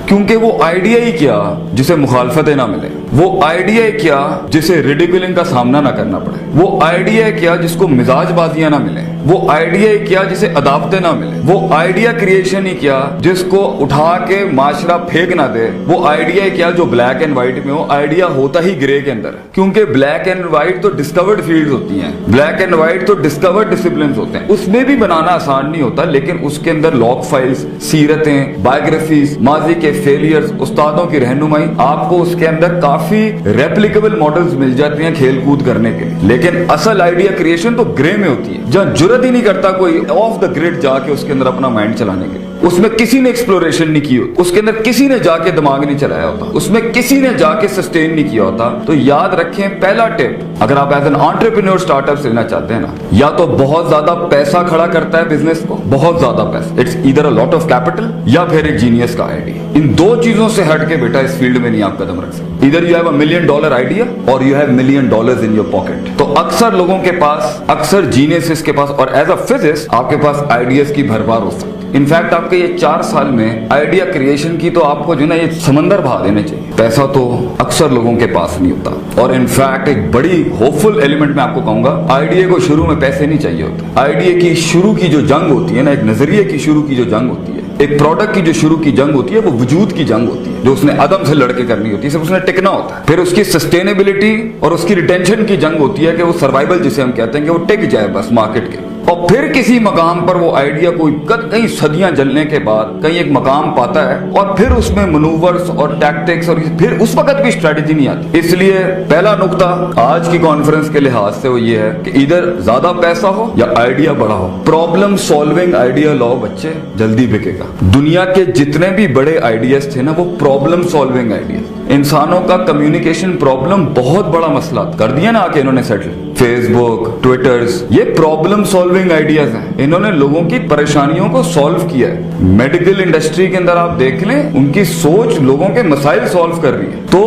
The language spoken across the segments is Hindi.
क्योंकि वो आइडिया ही क्या जिसे मुखालफतें ना मिले, वो आइडिया ही क्या जिसे रिडिकुलिंग का सामना ना करना पड़े, वो आइडिया ही क्या जिसको मिजाजबाजियां ना मिले, वो आइडिया ही क्या जिसे अदावतें ना मिले, वो आइडिया क्रिएशन ही क्या जिसको उठा के माशरा फेंक ना दे, वो आइडिया ही क्या जो ब्लैक एंड व्हाइट में हो। आइडिया होता ही ग्रे के अंदर है, क्योंकि ब्लैक एंड व्हाइट तो डिस्कवर्ड फील्ड होती हैं, ब्लैक एंड व्हाइट तो डिस्कवर्ड डिसिप्लिन होते हैं। उसमें भी बनाना आसान नहीं होता, लेकिन उसके अंदर लॉग फाइल्स, सीरतें, बायोग्राफीज, माजी के फेलियर्स, उस्तादों की रहनुमाई, आपको उसके अंदर काफी रेप्लिकेबल मॉडल्स मिल जाती हैं खेल कूद करने के लिए। लेकिन असल आइडिया क्रिएशन तो ग्रे में होती है, जहां जुर्रत ही नहीं करता कोई ऑफ द ग्रिड जाके उसके अंदर अपना माइंड चलाने के लिए। उसमें किसी ने एक्सप्लोरेशन नहीं की होती, उसके अंदर किसी ने जाके दिमाग नहीं चलाया होता, उसमें किसी ने जाके सस्टेन नहीं किया होता। तो याद रखें, पहला टिप, अगर आप एज एन एंटरप्रेन्योर स्टार्टअप लेना चाहते हैं ना, या तो बहुत ज्यादा पैसा खड़ा करता है बिजनेस को, बहुत ज्यादा पैसा, it's either a lot of capital या फिर एक जीनियस का आइडिया। इन दो चीजों से हट के बेटा इस फील्ड में नहीं आप कदम रख सकते। Either you have $1 million idea और you have $1 million in your pocket. तो अक्सर लोगों के पास, अक्सर जीनियस के पास और एज अ फिजिस्ट आपके पास आइडियाज की भरमार हो सकती है। इनफैक्ट आपके ये 4 साल में आइडिया क्रिएशन की तो आपको जो ना ये समंदर बहा देने चाहिए। पैसा तो अक्सर लोगों के पास नहीं होता। और इनफैक्ट एक बड़ी होपफुल एलिमेंट मैं आपको कहूंगा, आइडिया को शुरू में पैसे नहीं चाहिए होते। आइडिया की शुरू की जो जंग होती है ना, एक नजरिए की शुरू की जो जंग होती है, एक प्रोडक्ट की जो शुरू की जंग होती है, वो वजूद की जंग होती है, जो उसने अदम से लड़के करनी होती है, सिर्फ उसने टिकना होता है। फिर उसकी सस्टेनेबिलिटी और उसकी रिटेंशन की जंग होती है कि वो सर्वाइवल जिसे हम कहते हैं कि वो टिक जाए बस मार्केट के। और फिर किसी मकाम पर वो आइडिया कोई कई सदियां जलने के बाद कहीं एक मकाम पाता है और फिर उसमें मनूवर्स और टैक्टिक्स और फिर उस वक्त भी स्ट्रेटेजी नहीं आती। इसलिए पहला नुक्ता आज की कॉन्फ्रेंस के लिहाज से वो ये है कि इधर ज्यादा पैसा हो या आइडिया बड़ा हो, प्रॉब्लम सॉल्विंग आइडिया लो बच्चे, जल्दी बिकेगा। दुनिया के जितने भी बड़े आइडियाज थे ना, वो प्रॉब्लम सॉल्विंग आइडियाज। इंसानों का कम्युनिकेशन प्रॉब्लम बहुत बड़ा मसला कर दिया ना आके इन्होंने सेटल। फेसबुक, ट्विटर्स, ये प्रॉब्लम सॉल्विंग आइडियाज हैं। इन्होंने लोगों की परेशानियों को सॉल्व किया है। मेडिकल इंडस्ट्री के अंदर आप देख लें, उनकी सोच लोगों के मसाइल सॉल्व कर रही है। तो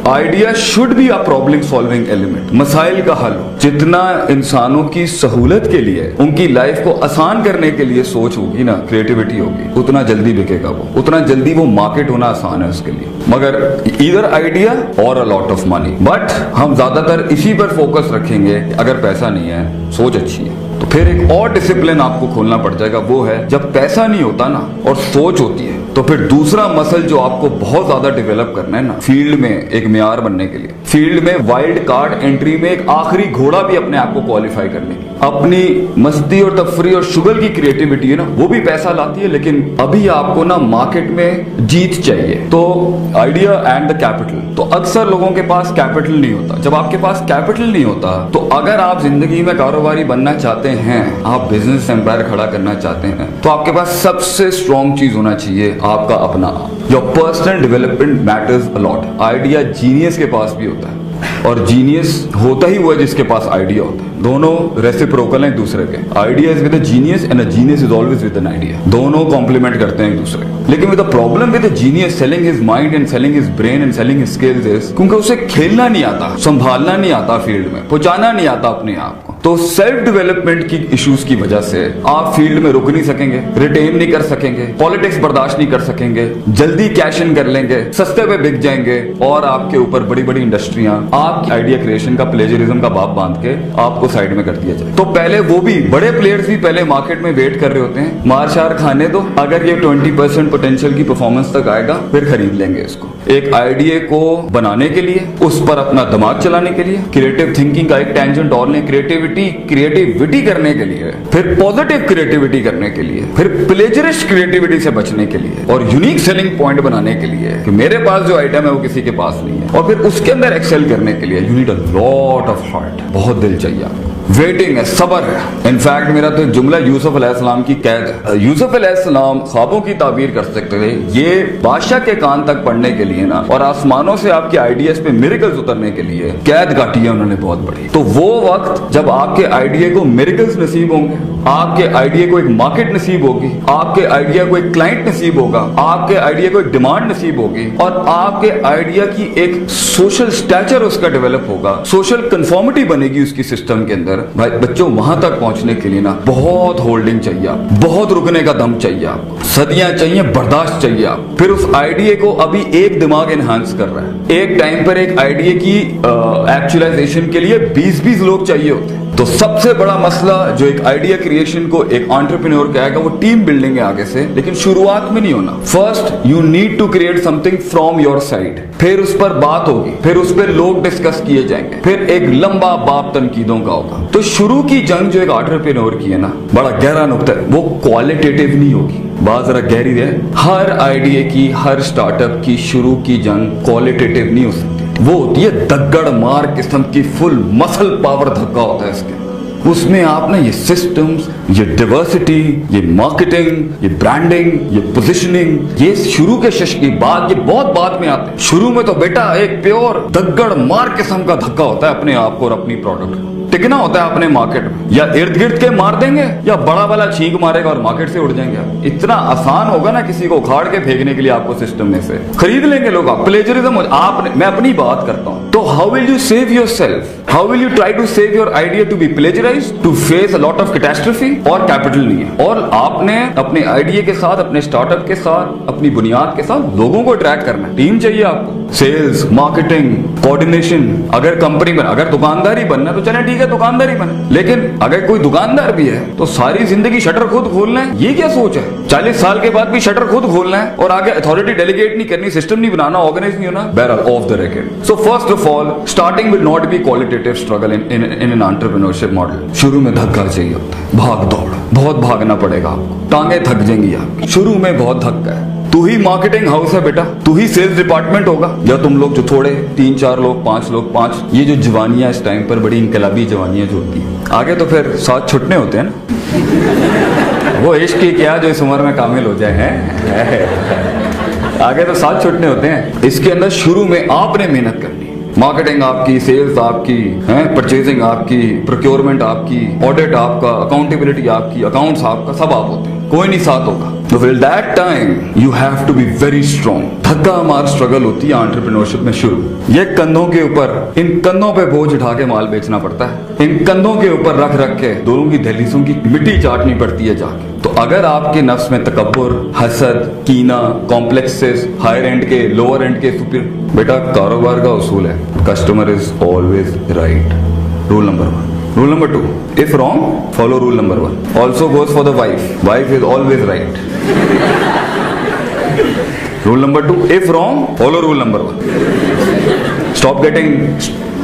idea should be a problem solving element, मसाइल का हल। जितना इंसानों की सहूलत के लिए, उनकी लाइफ को आसान करने के लिए सोच होगी ना, क्रिएटिविटी होगी, उतना जल्दी बिकेगा वो, उतना जल्दी वो मार्केट होना आसान है उसके लिए। मगर इधर आइडिया और अ लॉट ऑफ मनी, बट हम ज्यादातर इसी पर फोकस रखेंगे। अगर पैसा नहीं है, सोच अच्छी है, तो फिर एक और डिसिप्लिन आपको खोलना पड़ जाएगा। वो है जब पैसा नहीं होता ना और सोच होती है, तो फिर दूसरा मसल जो आपको बहुत ज्यादा डेवलप करना है ना फील्ड में एक मियार बनने के लिए, फील्ड में वाइल्ड कार्ड एंट्री में एक आखिरी घोड़ा भी अपने आप को क्वालिफाई करने की, अपनी मस्ती और तफरी और शुगर की क्रिएटिविटी है ना, वो भी पैसा लाती है। लेकिन अभी आपको ना मार्केट में जीत चाहिए। तो आइडिया एंड द कैपिटल, तो अक्सर लोगों के पास कैपिटल नहीं होता। जब आपके पास कैपिटल नहीं होता, तो अगर आप जिंदगी में कारोबारी बनना चाहते हैं, आप बिजनेस एम्पायर खड़ा करना चाहते हैं, तो आपके पास सबसे स्ट्रॉन्ग चीज होना चाहिए आपका अपना आप। Your personal development matters a lot. Idea genius के पास भी होता है, और जीनियस होता ही हुआ जिसके पास आइडिया होता है। दोनों रेसिप्रोकल हैं एक दूसरे के। Idea is with a genius and a genius is always with an idea. दोनों कॉम्प्लीमेंट करते हैं एक दूसरे को। लेकिन with the problem with the genius selling his mind and selling his brain and selling his skills is, क्योंकि उसे खेलना नहीं आता, संभालना नहीं आता, फील्ड में पहुंचाना नहीं आता अपने आप को। तो सेल्फ डेवलपमेंट की इश्यूज की वजह से आप फील्ड में रुक नहीं सकेंगे, रिटेन नहीं कर सकेंगे, पॉलिटिक्स बर्दाश्त नहीं कर सकेंगे, जल्दी कैश इन कर लेंगे, सस्ते पे बिक जाएंगे, और आपके ऊपर बड़ी बड़ी इंडस्ट्रियां आपकी आइडिया क्रिएशन का प्लेजरिज्म का बाप बांध के आपको साइड में कर दिया जाए। तो पहले वो भी बड़े प्लेयर्स भी पहले मार्केट में वेट कर रहे होते हैं, मार शार खाने दो, अगर ये 20% पोटेंशियल की परफॉर्मेंस तक आएगा फिर खरीद लेंगे इसको। एक आइडिया को बनाने के लिए, उस पर अपना दिमाग चलाने के लिए, क्रिएटिव थिंकिंग का एक टेंजेंट और लें, क्रिएटिविटी करने के लिए, फिर पॉजिटिव क्रिएटिविटी करने के लिए, फिर प्लेजरिस्ट क्रिएटिविटी से बचने के लिए, और यूनिक सेलिंग पॉइंट बनाने के लिए कि मेरे पास जो आइटम है वो किसी के पास नहीं है, और फिर उसके अंदर एक्सेल करने के लिए you need a lot of heart, बहुत दिल चाहिए आपको। वेटिंग है, सब्र है। इनफैक्ट मेरा तो एक जुमला यूसुफ अलैहिस्सलाम की कैद है। यूसुफ अलैहिस्सलाम ख्वाबों की ताबीर कर सकते थे, ये बादशाह के कान तक पढ़ने के लिए ना, और आसमानों से आपके आइडियाज पे मिरेकल्स उतरने के लिए कैद काटी है उन्होंने बहुत बड़ी। तो वो वक्त जब आपके आइडिया को मिरेकल्स नसीब होंगे, आपके आइडिया को एक मार्केट नसीब होगी, आपके आइडिया को एक क्लाइंट नसीब होगा, आपके आइडिया को एक डिमांड नसीब होगी, और आपके आइडिया की एक सोशल स्टैचर उसका डेवलप होगा, सोशल कंफर्मिटी बनेगी उसकी सिस्टम के अंदर, अंदर भाई बच्चों वहां तक पहुंचने के लिए ना बहुत होल्डिंग चाहिए आपको, बहुत रुकने का दम चाहिए आपको, सदियां चाहिए, बर्दाश्त चाहिए आप। फिर उस आइडिया को अभी एक दिमाग एनहांस कर रहा है। एक टाइम पर एक आइडिया की एक्चुअलाइजेशन के लिए 20-20 लोग चाहिए होते हैं। तो सबसे बड़ा मसला जो एक आइडिया क्रिएशन को एक एंटरप्रेन्योर का आएगा वो टीम बिल्डिंग है आगे से, लेकिन शुरुआत में नहीं होना। First you need to create something from your side, फिर उस पर बात होगी, फिर उस पर लोग डिस्कस किए जाएंगे, फिर एक लंबा बाप तनकीदों का होगा। तो शुरू की जंग जो एक एंटरप्रेन्योर की है ना, बड़ा गहरा नुक्ता है, वो क्वालिटेटिव नहीं होगी, बात जरा गहरी है। हर आइडिया की, हर स्टार्टअप की शुरू की जंग क्वालिटेटिव नहीं हो सकती, वो होती है दग्गड़ मार किस्म की, फुल मसल पावर धक्का होता है इसके। उसमें आप ना ये सिस्टम्स, ये डाइवर्सिटी, ये मार्केटिंग, ये ब्रांडिंग, ये पोजीशनिंग, ये शुरू के शश की बात, ये बहुत बाद में आते हैं। शुरू में तो बेटा एक प्योर दग्गड़ मार किस्म का धक्का होता है अपने आप को और अपनी प्रोडक्ट को। टिकना होता है अपने मार्केट में, या इर्द गिर्द के मार देंगे या बड़ा वाला छींक मारेगा और मार्केट से उड़ जाएंगे। इतना आसान होगा ना किसी को उखाड़ के फेंकने के लिए आपको सिस्टम में से, खरीद लेंगे लोग। आप प्लेजरिज्म आपने, मैं अपनी बात करता हूं, तो how will you save yourself, how will you try to save your idea to be plagiarise, to face a lot of catastrophe, और कैपिटल नहीं है। और आपने अपने आइडिया के साथ, अपने स्टार्टअप के साथ, अपनी बुनियाद के साथ लोगों को अट्रैक्ट करना है। टीम चाहिए आपको, सेल्स, मार्केटिंग, कोऑर्डिनेशन। अगर कंपनी में, अगर दुकानदारी बनना है तो चले ठीक है दुकानदारी बने, लेकिन अगर कोई दुकानदार भी है तो सारी जिंदगी शटर खुद खोलना है, ये क्या सोच है? 40 साल के बाद भी शटर खुद खोलना है और आगे अथॉरिटी डेलीगेट नहीं करनी, सिस्टम नहीं बनाना, ऑर्गेनाइज नहीं होना। बहरहाल of the record. So first of all starting will not be qualitative struggle in an entrepreneurship model. शुरू में धक्का चाहिए होता है, भाग दौड़, बहुत भागना पड़ेगा आपको, टांगे थक जाएंगी आपकी, शुरू में बहुत धक्का है। तू ही मार्केटिंग हाउस है बेटा, तू ही सेल्स डिपार्टमेंट होगा, या तुम लोग जो थोड़े 3-4 लोग, 5 लोग, 5, ये जो जवानियां इस टाइम पर बड़ी इनकलाबी जवानियां जो होती हैं, आगे तो फिर साथ छुटने होते हैं ना। वो इश्क की क्या जो इस उम्र में कामिल हो जाए हैं, आगे तो साथ छुटने होते हैं। इसके अंदर शुरू में आपने मेहनत करनी, मार्केटिंग आपकी, सेल्स आपकी, परचेजिंग आपकी, प्रोक्योरमेंट आपकी, ऑडिट आपका, अकाउंटेबिलिटी आपकी, अकाउंट्स आपका, सब आप होते हैं, कोई नहीं साथ होगा। तो फिर that time you have to be very strong. धक्का मार स्ट्रगल होती है एंटरप्रेन्योरशिप में शुरू। ये कंधों के ऊपर, इन कंधों पे बोझ उठा के माल बेचना पड़ता है, इन कंधों के ऊपर रख रख के दोनों की दहलीजों की मिट्टी चाटनी पड़ती है जाके। तो अगर आपके नफ्स में तकब्बुर, हसद, कीना, कॉम्प्लेक्सेस, हायर एंड के, लोअर एंड के, सुपीरियर, बेटा कारोबार का उसूल है, customer is always right, rule number 1। Rule number 2, if wrong, follow rule number 1. Also goes for the wife. Wife is always right. Rule number 2, if wrong, follow rule number 1. Stop getting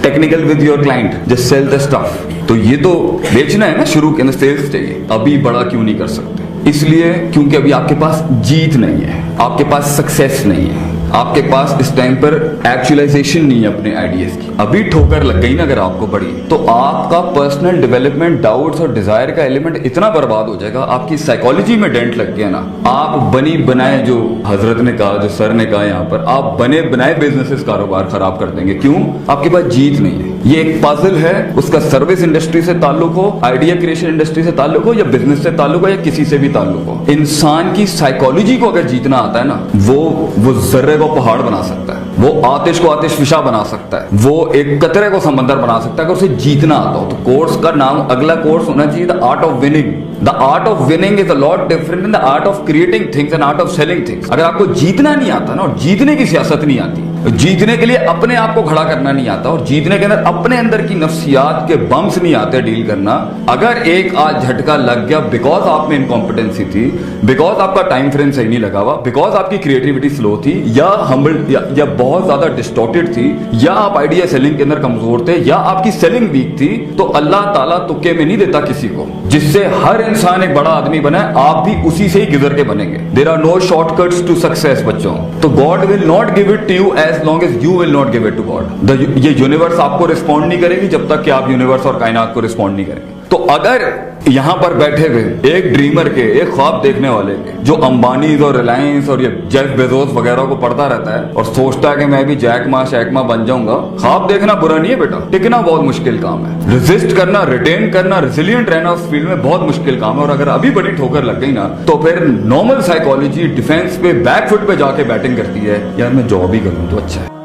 technical with your client. Just sell the stuff. तो ये तो बेचना है ना, शुरू के अंदर सेल्स चाहिए। अभी बड़ा क्यों नहीं कर सकते? इसलिए क्योंकि अभी आपके पास जीत नहीं है, आपके पास सक्सेस नहीं है, आपके पास इस टाइम पर एक्चुअलाइजेशन नहीं है अपने आइडियाज की। अभी ठोकर लग गई ना अगर आपको बड़ी, तो आपका पर्सनल डेवलपमेंट, डाउट्स और डिजायर का एलिमेंट इतना बर्बाद हो जाएगा, आपकी साइकोलॉजी में डेंट लग गया ना। आप बनी बनाए, जो हजरत ने कहा, जो सर ने कहा यहाँ पर, आप बने बनाए बिजनेसेस कारोबार खराब कर देंगे। क्यों? आपके पास जीत नहीं है। ये एक पजल है, उसका सर्विस इंडस्ट्री से ताल्लुक हो, आइडिया क्रिएशन इंडस्ट्री से ताल्लुक हो, या बिजनेस से ताल्लुक हो, या किसी से भी ताल्लुक हो, इंसान की साइकोलॉजी को अगर जीतना आता है ना, वो जर्रे को पहाड़ बना सकता है, वो आतिश को आतिश फिशा बना सकता है, वो एक कतरे को समंदर बना सकता है अगर उसे जीतना आता हो। तो कोर्स का नाम, अगला कोर्स होना चाहिए the art of winning. The art of winning is a lot different in the art of creating things and art of selling things. अगर आपको जीतना नहीं आता ना, और जीतने की सियासत नहीं आती, जीतने के लिए अपने आप को खड़ा करना नहीं आता, और जीतने के अंदर अपने अंदर की नफ्सियात के बम्स नहीं आते डील करना, अगर एक आज झटका लग गया बिकॉज आप में इनकॉम्पिटेंसी थी, बिकॉज आपका टाइम फ्रेम सही नहीं लगा हुआ, बिकॉज आपकी क्रिएटिविटी स्लो थी, या हम्बल, या बहुत ज्यादा डिस्टॉर्टेड थी, या आप आइडिया सेलिंग के अंदर कमजोर थे, या आपकी सेलिंग वीक थी, तो अल्लाह ताला तुक्के में नहीं देता किसी को। जिससे हर इंसान एक बड़ा आदमी बना है, आप भी उसी से ही गुजर के बनेंगे। There are no shortcuts to success बच्चों। तो God will not give it to you as long as you will not give it to God. ये यूनिवर्स आपको रिस्पॉन्ड नहीं करेगी जब तक कि आप यूनिवर्स और कायनात को रिस्पॉन्ड नहीं करेंगे। तो अगर यहां पर बैठे हुए एक ड्रीमर के, एक ख्वाब देखने वाले के, जो अंबानी और रिलायंस और ये जेफ बेजोस वगैरह को पढ़ता रहता है और सोचता है कि मैं भी जैक मा शैक मा बन जाऊंगा, ख्वाब देखना बुरा नहीं है बेटा, टिकना बहुत मुश्किल काम है। रेजिस्ट करना, रिटेन करना, रेजिलिएंट रहना उस फील्ड में बहुत मुश्किल काम है। और अगर अभी बड़ी ठोकर लग गई ना, तो फिर नॉर्मल साइकोलॉजी डिफेंस पे बैक फुट पे जाके बैटिंग करती है, यार मैं जॉब ही करूं तो अच्छा है।